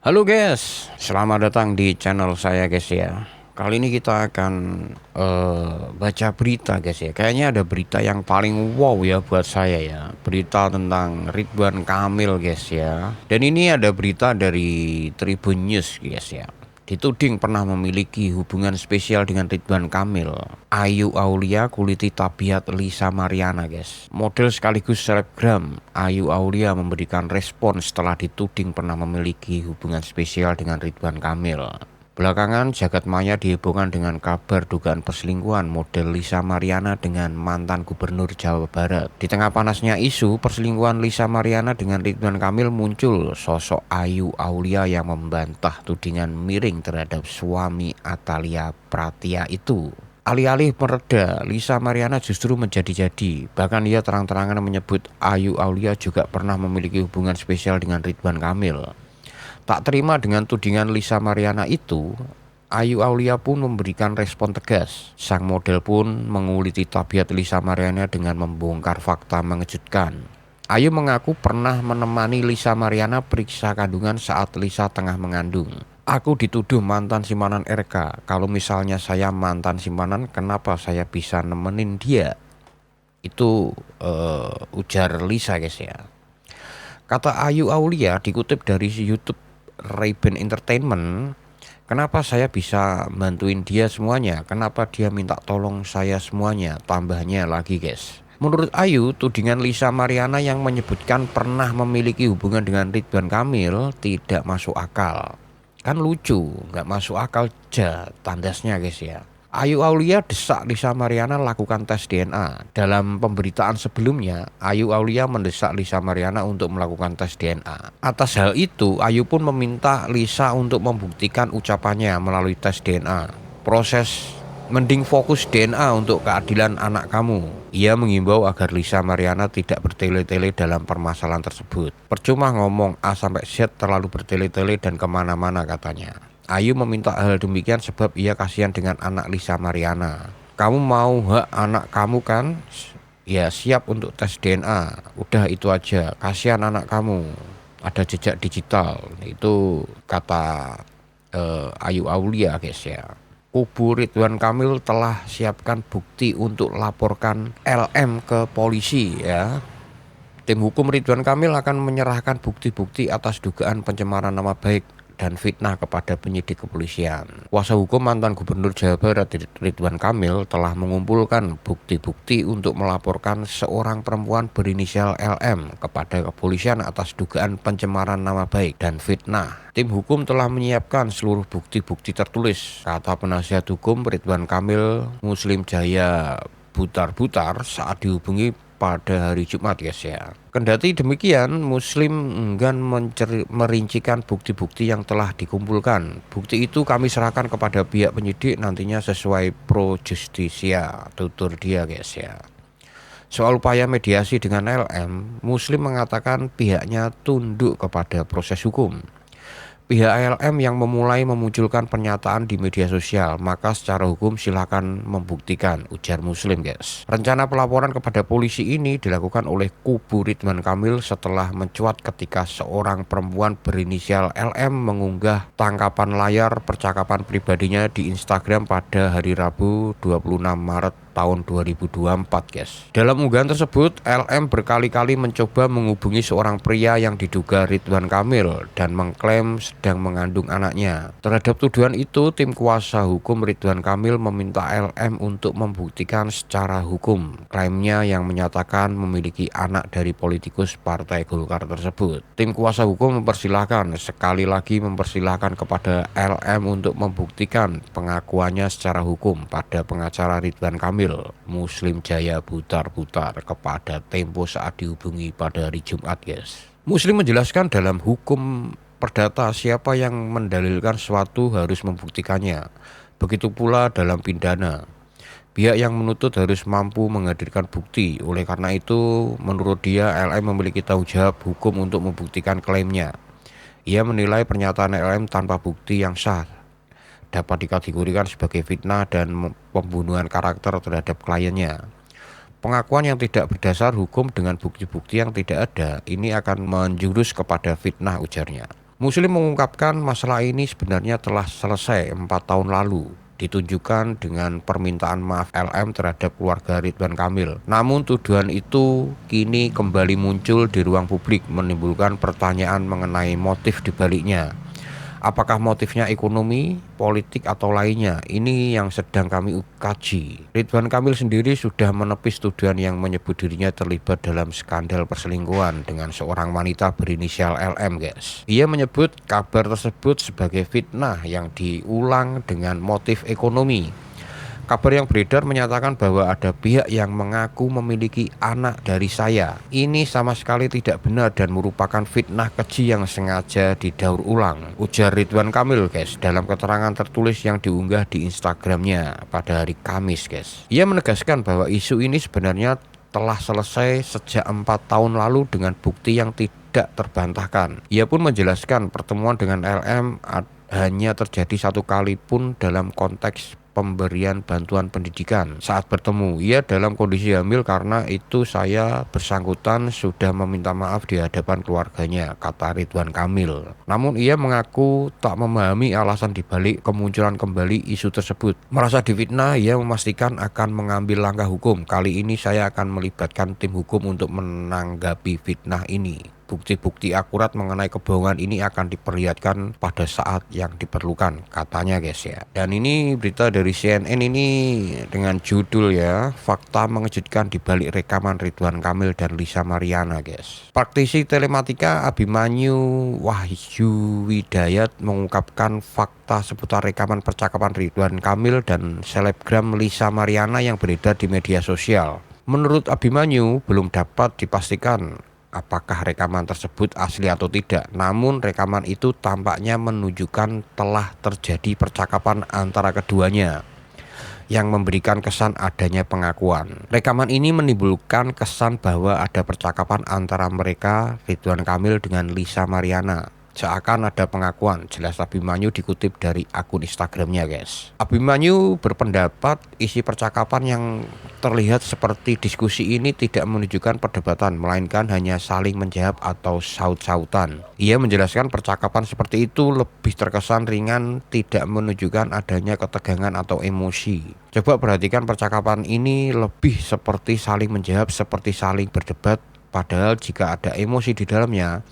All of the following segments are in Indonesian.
Halo guys, selamat datang di channel saya guys ya. Kali ini kita akan baca berita guys ya. Kayaknya ada berita yang paling wow ya buat saya ya. Berita tentang Ridwan Kamil guys ya. Dan ini ada berita dari Tribun News guys ya. Dituding pernah memiliki hubungan spesial dengan Ridwan Kamil. Ayu Aulia kuliti tabiat Lisa Mariana guys. Model sekaligus selebgram Ayu Aulia memberikan respon setelah dituding pernah memiliki hubungan spesial dengan Ridwan Kamil. Belakangan jagat maya dihebohkan dengan kabar dugaan perselingkuhan model Lisa Mariana dengan mantan gubernur Jawa Barat. Di tengah panasnya isu perselingkuhan Lisa Mariana dengan Ridwan Kamil, muncul sosok Ayu Aulia yang membantah tudingan miring terhadap suami Atalia Pratia itu. Alih-alih mereda, Lisa Mariana justru menjadi-jadi. Bahkan ia terang-terangan menyebut Ayu Aulia juga pernah memiliki hubungan spesial dengan Ridwan Kamil. Tak terima dengan tudingan Lisa Mariana itu, Ayu Aulia pun memberikan respon tegas. Sang model pun menguliti tabiat Lisa Mariana dengan membongkar fakta mengejutkan. Ayu mengaku pernah menemani Lisa Mariana periksa kandungan saat Lisa tengah mengandung. Aku dituduh mantan simpanan RK. Kalau misalnya saya mantan simpanan, kenapa saya bisa nemenin dia? Itu ujar Lisa guys ya. Kata Ayu Aulia dikutip dari YouTube Ray-Ban Entertainment, kenapa saya bisa bantuin dia semuanya? Kenapa dia minta tolong saya semuanya? Tambahnya lagi guys. Menurut Ayu, tudingan Lisa Mariana yang menyebutkan pernah memiliki hubungan dengan Ridwan Kamil tidak masuk akal. Kan lucu, nggak masuk akal aja tandasnya guys ya. Ayu Aulia desak Lisa Mariana lakukan tes DNA. Dalam pemberitaan sebelumnya, Ayu Aulia mendesak Lisa Mariana untuk melakukan tes DNA. Atas hal itu, Ayu pun meminta Lisa untuk membuktikan ucapannya melalui tes DNA. Proses mending fokus DNA untuk keadilan anak kamu. Ia mengimbau agar Lisa Mariana tidak bertele-tele dalam permasalahan tersebut. Percuma ngomong A sampai Z terlalu bertele-tele dan kemana-mana katanya. Ayu meminta hal demikian sebab ia kasihan dengan anak Lisa Mariana. Kamu mau hak anak kamu kan? Ya siap untuk tes DNA. Udah itu aja. Kasihan anak kamu. Ada jejak digital. Itu kata Ayu Aulia guys ya. Kubu Ridwan Kamil telah siapkan bukti untuk laporkan LM ke polisi ya. Tim hukum Ridwan Kamil akan menyerahkan bukti-bukti atas dugaan pencemaran nama baik dan fitnah kepada penyidik kepolisian. Kuasa hukum mantan gubernur Jawa Barat Ridwan Kamil telah mengumpulkan bukti-bukti untuk melaporkan seorang perempuan berinisial LM kepada kepolisian atas dugaan pencemaran nama baik dan fitnah. Tim hukum telah menyiapkan seluruh bukti-bukti tertulis, kata penasihat hukum Ridwan Kamil Muslim Jaya Butar-Butar saat dihubungi pada hari Jumat guys ya. Kendati demikian, Muslim enggan merincikan bukti-bukti yang telah dikumpulkan. Bukti itu kami serahkan kepada pihak penyidik nantinya sesuai pro justisia, tutur dia guys ya. Soal upaya mediasi dengan LM, Muslim mengatakan pihaknya tunduk kepada proses hukum. Pihak LM yang memulai memunculkan pernyataan di media sosial, maka secara hukum silakan membuktikan, ujar Muslim guys. Rencana pelaporan kepada polisi ini dilakukan oleh kubu Ridwan Kamil setelah mencuat ketika seorang perempuan berinisial LM mengunggah tangkapan layar percakapan pribadinya di Instagram pada hari Rabu 26 Maret tahun 2024 guys. Dalam unggahan tersebut, LM berkali-kali mencoba menghubungi seorang pria yang diduga Ridwan Kamil dan mengklaim sedang mengandung anaknya. Terhadap tuduhan itu, tim kuasa hukum Ridwan Kamil meminta LM untuk membuktikan secara hukum klaimnya yang menyatakan memiliki anak dari politikus Partai Golkar tersebut. Tim kuasa hukum sekali lagi mempersilahkan kepada LM untuk membuktikan pengakuannya secara hukum pada pengacara Ridwan Kamil Muslim Jaya Butar-Butar kepada Tempo saat dihubungi pada hari Jumat guys. Muslim menjelaskan dalam hukum perdata siapa yang mendalilkan sesuatu harus membuktikannya. Begitu pula dalam pidana. Pihak yang menuntut harus mampu menghadirkan bukti. Oleh karena itu, menurut dia LM memiliki tanggung jawab hukum untuk membuktikan klaimnya. Ia menilai pernyataan LM tanpa bukti yang sah dapat dikategorikan sebagai fitnah dan pembunuhan karakter terhadap kliennya. Pengakuan yang tidak berdasar hukum dengan bukti-bukti yang tidak ada, ini akan menjurus kepada fitnah, ujarnya. Muslim mengungkapkan masalah ini sebenarnya telah selesai 4 tahun lalu, ditunjukkan dengan permintaan maaf LM terhadap keluarga Ridwan Kamil. Namun tuduhan itu kini kembali muncul di ruang publik, menimbulkan pertanyaan mengenai motif dibaliknya. Apakah motifnya ekonomi, politik, atau lainnya? Ini yang sedang kami kaji. Ridwan Kamil sendiri sudah menepis tuduhan yang menyebut dirinya terlibat dalam skandal perselingkuhan dengan seorang wanita berinisial LM, guys. Ia menyebut kabar tersebut sebagai fitnah yang diulang dengan motif ekonomi. Kabar yang beredar menyatakan bahwa ada pihak yang mengaku memiliki anak dari saya. Ini sama sekali tidak benar dan merupakan fitnah keji yang sengaja didaur ulang, ujar Ridwan Kamil, guys, dalam keterangan tertulis yang diunggah di Instagramnya pada hari Kamis, guys. Ia menegaskan bahwa isu ini sebenarnya telah selesai sejak 4 tahun lalu dengan bukti yang tidak terbantahkan. Ia pun menjelaskan pertemuan dengan LM hanya terjadi satu kali pun dalam konteks pemberian bantuan pendidikan. Saat bertemu, ia dalam kondisi hamil, karena itu saya bersangkutan sudah meminta maaf di hadapan keluarganya, kata Ridwan Kamil. Namun ia mengaku tak memahami alasan dibalik kemunculan kembali isu tersebut. Merasa difitnah, ia memastikan akan mengambil langkah hukum. Kali ini saya akan melibatkan tim hukum untuk menanggapi fitnah ini. Bukti-bukti akurat mengenai kebohongan ini akan diperlihatkan pada saat yang diperlukan, katanya, guys, ya. Dan ini berita dari CNN ini dengan judul ya, fakta mengejutkan di balik rekaman Ridwan Kamil dan Lisa Mariana, guys. Praktisi telematika Abimanyu Wahyu Widayat mengungkapkan fakta seputar rekaman percakapan Ridwan Kamil dan selebgram Lisa Mariana yang beredar di media sosial. Menurut Abimanyu, belum dapat dipastikan apakah rekaman tersebut asli atau tidak. Namun rekaman itu tampaknya menunjukkan telah terjadi percakapan antara keduanya yang memberikan kesan adanya pengakuan. Rekaman ini menimbulkan kesan bahwa ada percakapan antara mereka, Ridwan Kamil dengan Lisa Mariana. Seakan ada pengakuan, jelas Abimanyu dikutip dari akun Instagramnya, guys. Abimanyu berpendapat isi percakapan yang terlihat seperti diskusi ini tidak menunjukkan perdebatan, melainkan hanya saling menjawab atau saut-sautan. Ia menjelaskan percakapan seperti itu lebih terkesan ringan, tidak menunjukkan adanya ketegangan atau emosi. Coba perhatikan, percakapan ini lebih seperti saling menjawab, seperti saling berdebat, padahal jika ada emosi di dalamnya,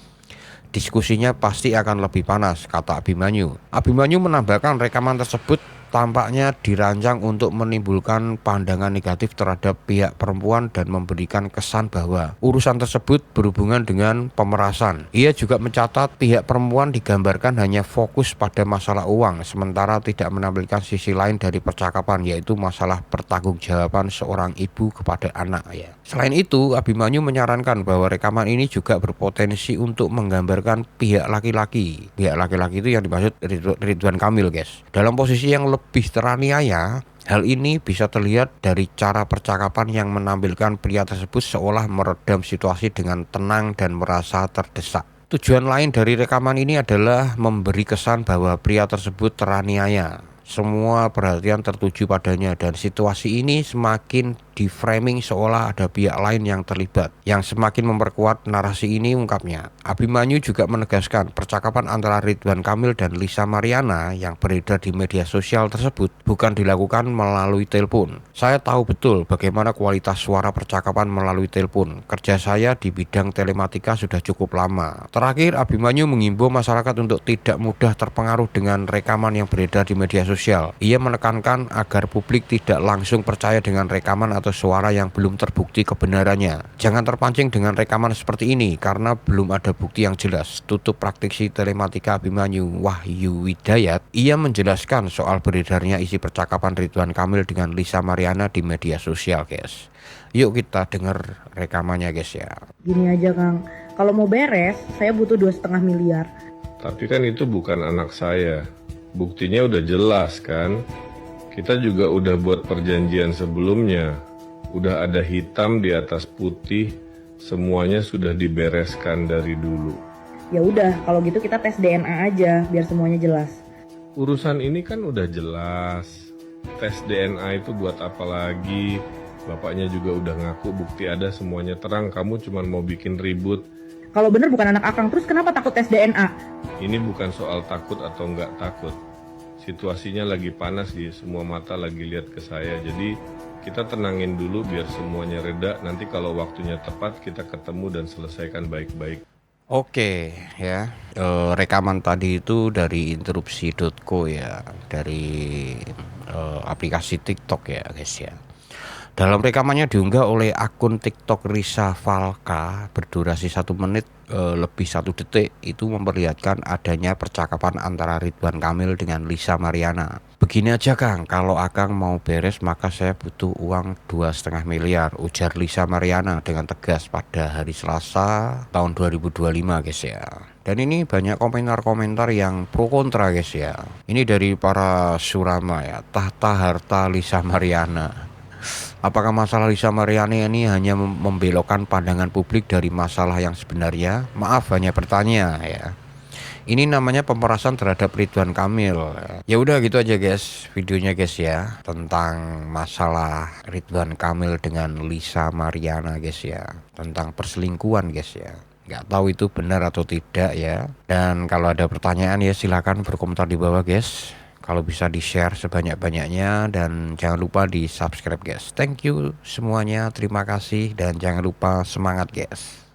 diskusinya pasti akan lebih panas, kata Abimanyu. Abimanyu menambahkan rekaman tersebut tampaknya dirancang untuk menimbulkan pandangan negatif terhadap pihak perempuan dan memberikan kesan bahwa urusan tersebut berhubungan dengan pemerasan. Ia juga mencatat pihak perempuan digambarkan hanya fokus pada masalah uang, sementara tidak menampilkan sisi lain dari percakapan, yaitu masalah pertanggungjawaban seorang ibu kepada anak, ya. Selain itu, Abimanyu menyarankan bahwa rekaman ini juga berpotensi untuk menggambarkan pihak laki-laki. Pihak laki-laki itu yang dimaksud Ridwan Kamil, guys, dalam posisi yang lebih teraniaya. Hal ini bisa terlihat dari cara percakapan yang menampilkan pria tersebut seolah meredam situasi dengan tenang dan merasa terdesak. Tujuan lain dari rekaman ini adalah memberi kesan bahwa pria tersebut teraniaya. Semua perhatian tertuju padanya dan situasi ini semakin di-framing seolah ada pihak lain yang terlibat, yang semakin memperkuat narasi ini, ungkapnya. Abimanyu juga menegaskan percakapan antara Ridwan Kamil dan Lisa Mariana yang beredar di media sosial tersebut bukan dilakukan melalui telepon. Saya tahu betul bagaimana kualitas suara percakapan melalui telepon. Kerja saya di bidang telematika sudah cukup lama. Terakhir, Abimanyu mengimbau masyarakat untuk tidak mudah terpengaruh dengan rekaman yang beredar di media sosial. Ia menekankan agar publik tidak langsung percaya dengan rekaman atau suara yang belum terbukti kebenarannya. Jangan terpancing dengan rekaman seperti ini karena belum ada bukti yang jelas, tutup praktisi telematika Abimanyu Wahyu Widayat. Ia menjelaskan soal beredarnya isi percakapan Ridwan Kamil dengan Lisa Mariana di media sosial, guys. Yuk kita dengar rekamannya, guys, ya. Gini aja, Kang, kalau mau beres saya butuh 2,5 miliar. Tapi kan itu bukan anak saya. Buktinya udah jelas kan. Kita juga udah buat perjanjian sebelumnya. Udah ada hitam di atas putih. Semuanya sudah dibereskan dari dulu. Ya udah, kalau gitu kita tes DNA aja biar semuanya jelas. Urusan ini kan udah jelas. Tes DNA itu buat apa lagi? Bapaknya juga udah ngaku bukti ada, semuanya terang. Kamu cuma mau bikin ribut. Kalau bener bukan anak Akang, terus kenapa takut tes DNA? Ini bukan soal takut atau nggak takut. Situasinya lagi panas semua mata lagi lihat ke saya. Jadi kita tenangin dulu biar semuanya reda. Nanti kalau waktunya tepat kita ketemu dan selesaikan baik-baik. Oke ya, rekaman tadi itu dari interupsi.co ya, dari aplikasi TikTok ya guys ya. Dalam rekamannya diunggah oleh akun TikTok Risa Valka berdurasi 1 menit lebih 1 detik, itu memperlihatkan adanya percakapan antara Ridwan Kamil dengan Lisa Mariana. Begini aja Kang, kalau Akang mau beres maka saya butuh uang 2,5 miliar, ujar Lisa Mariana dengan tegas pada hari Selasa tahun 2025 guys ya. Dan ini banyak komentar-komentar yang pro kontra guys ya. Ini dari para surama ya, tahta harta Lisa Mariana. Apakah masalah Lisa Mariana ini hanya membelokkan pandangan publik dari masalah yang sebenarnya? Maaf, hanya bertanya ya. Ini namanya pemerasan terhadap Ridwan Kamil. Ya udah gitu aja guys videonya guys ya, tentang masalah Ridwan Kamil dengan Lisa Mariana guys ya, tentang perselingkuhan guys ya. Nggak tahu itu benar atau tidak ya. Dan kalau ada pertanyaan ya silakan berkomentar di bawah guys. Kalau bisa di-share sebanyak-banyaknya dan jangan lupa di-subscribe guys. Thank you semuanya, terima kasih dan jangan lupa semangat guys.